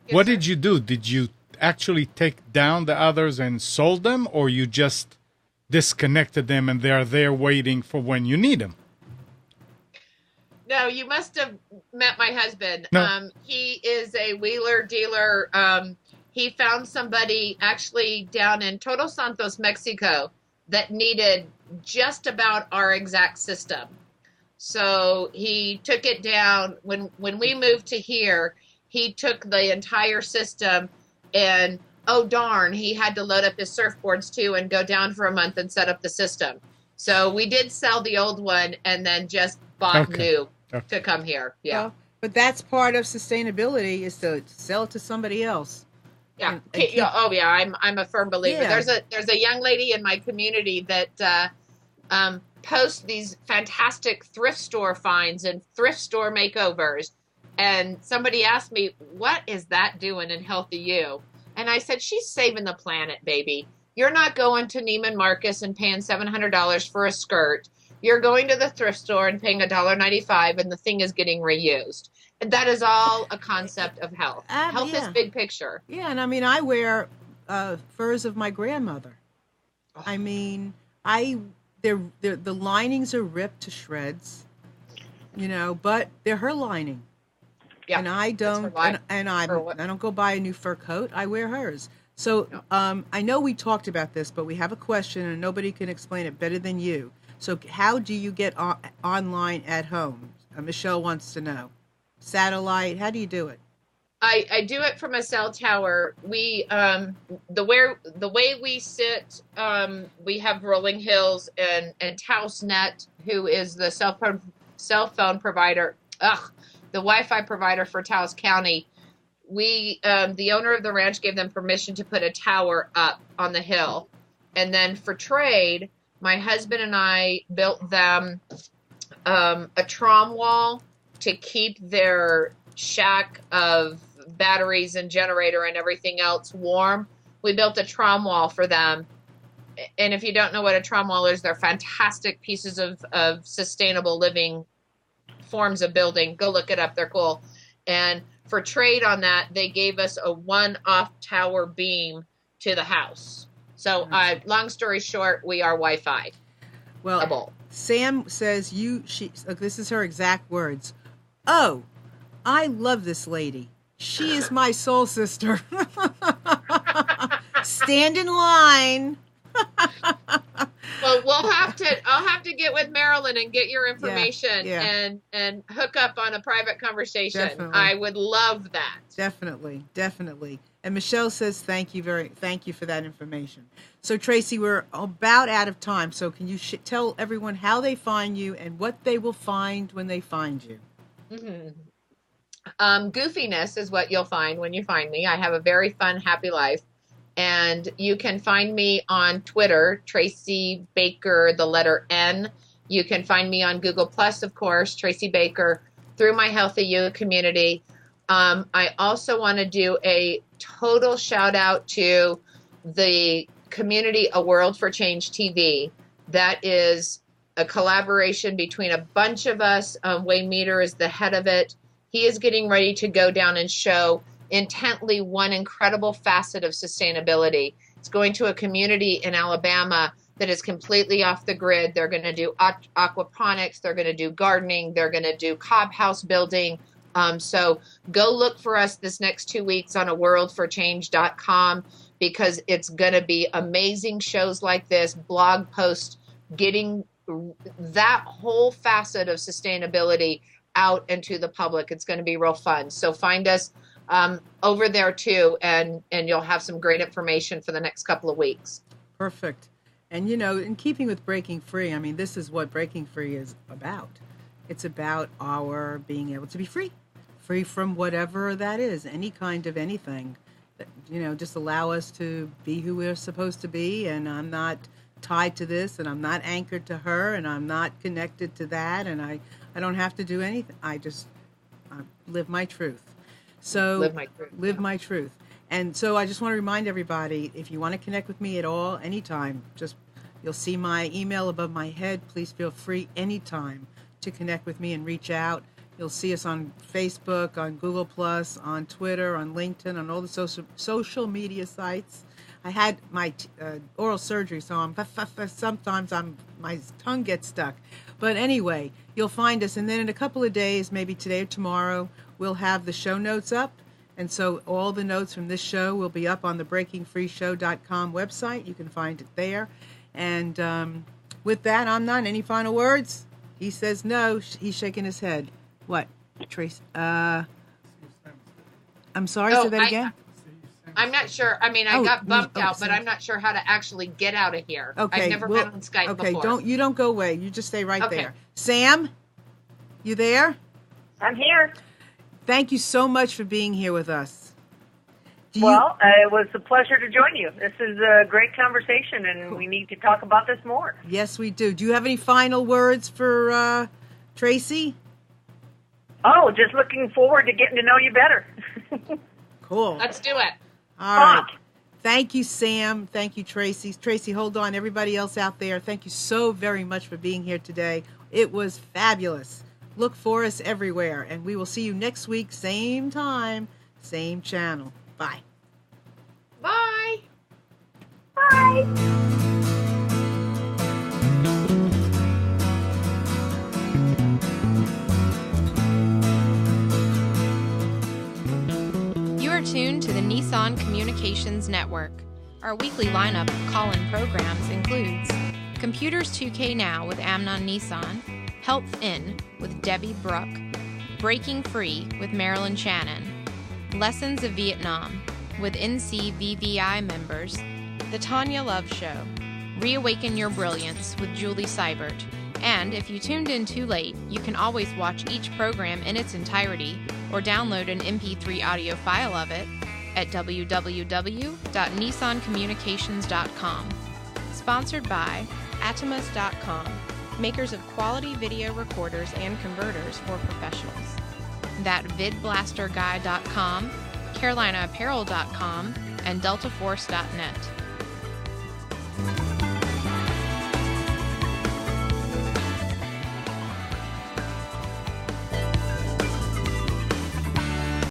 Yes, What sir. did you do? Did you actually take down the others and sold them, or you just disconnected them and they're there waiting for when you need them? No, you must have met my husband. No. He is a wheeler dealer. He found somebody actually down in Todos Santos, Mexico, that needed just about our exact system. So he took it down. When we moved to here, he took the entire system, and oh darn, he had to load up his surfboards too and go down for a month and set up the system. So we did sell the old one and then just bought new to come here. Yeah. Well, but that's part of sustainability, is to sell it to somebody else. Yeah. And Oh yeah. I'm a firm believer. Yeah. There's a young lady in my community that posts these fantastic thrift store finds and thrift store makeovers. And somebody asked me, what is that doing in Healthy You? And I said, she's saving the planet, baby. You're not going to Neiman Marcus and paying $700 for a skirt. You're going to the thrift store and paying $1.95, and the thing is getting reused. And that is all a concept of health. Health is big picture. Yeah, and I mean, I wear furs of my grandmother. Oh. I mean, the linings are ripped to shreds, but they're her lining. Yeah, and I don't, I don't go buy a new fur coat. I wear hers. So I know we talked about this, but we have a question, and nobody can explain it better than you. So how do you get online at home? Michelle wants to know. Satellite? How do you do it? I do it from a cell tower. We the way we sit, we have Rolling Hills and TousNet, who is the cell phone provider. The Wi-Fi provider for Taos County. We the owner of the ranch gave them permission to put a tower up on the hill, and then for trade, my husband and I built them a trom wall to keep their shack of batteries and generator and everything else warm. We built a trom wall for them. And if you don't know what a trom wall is, they're fantastic pieces of sustainable living forms of building. Go look it up. They're cool. And for trade on that, they gave us a one-off tower beam to the house. So long story short, we are Wi-Fi. Well, Sam says this is her exact words. Oh, I love this lady. She is my soul sister. Stand in line. Well, I'll have to get with Marilyn and get your information and hook up on a private conversation. Definitely. I would love that. Definitely. And Michelle says thank you for that information. So Tracy, we're about out of time. So can you tell everyone how they find you and what they will find when they find you? Mm-hmm. Goofiness is what you'll find when you find me. I have a very fun, happy life. And you can find me on Twitter, Tracy Baker, the letter N. You can find me on Google Plus, of course, Tracy Baker, through my Healthy You community. I also want to do a total shout out to the community, A World for Change TV. That is a collaboration between a bunch of us. Wayne Meter is the head of it. He is getting ready to go down and show intently one incredible facet of sustainability. It's going to a community in Alabama that is completely off the grid. They're going to do aquaponics. They're going to do gardening. They're going to do cob house building. So go look for us this next 2 weeks on aworldforchange.com, because it's going to be amazing shows like this, blog posts, getting that whole facet of sustainability out into the public. It's going to be real fun. So find us over there too, and you'll have some great information for the next couple of weeks. Perfect. And, in keeping with Breaking Free, I mean, this is what Breaking Free is about. It's about our being able to be free. Free from whatever that is, any kind of anything. That, just allow us to be who we're supposed to be, and I'm not tied to this, and I'm not anchored to her, and I'm not connected to that, and I don't have to do anything. I live my truth. So live my truth. And so I just want to remind everybody, if you want to connect with me at all, anytime, you'll see my email above my head. Please feel free anytime to connect with me and reach out. You'll see us on Facebook, on Google+, on Twitter, on LinkedIn, on all the social media sites. I had my oral surgery, so sometimes my tongue gets stuck. But anyway, you'll find us, and then in a couple of days, maybe today or tomorrow, we'll have the show notes up. And so all the notes from this show will be up on the BreakingFreeShow.com website. You can find it there. And with that, Amnon, any final words? He says no. He's shaking his head. What, Tracy? I'm sorry, say that again? I'm not sure. I mean, I got bumped out, but I'm not sure how to actually get out of here. Okay, I've never been on Skype before. Okay, you don't go away. You just stay right there. Sam, you there? I'm here. Thank you so much for being here with us. It was a pleasure to join you. This is a great conversation, and we need to talk about this more. Yes, we do. Do you have any final words for Tracy? Oh, just looking forward to getting to know you better. Cool. Let's do it. All right. Thank you, Sam. Thank you, Tracy. Tracy, hold on. Everybody else out there, thank you so very much for being here today. It was fabulous. Look for us everywhere, and we will see you next week, same time, same channel. Bye. Bye. Bye. Tuned to the Nissan Communications Network. Our weekly lineup of call-in programs includes Computers 2K Now with Amnon Nissan, Health In with Debbie Bruck, Breaking Free with Marilyn Shannon, Lessons of Vietnam with NCVVI members, The Tanya Love Show, Reawaken Your Brilliance with Julie Seibert, and if you tuned in too late, you can always watch each program in its entirety or download an MP3 audio file of it at www.nissancommunications.com. Sponsored by Atomus.com, makers of quality video recorders and converters for professionals. ThatVidBlasterGuy.com, CarolinaApparel.com, and DeltaForce.net.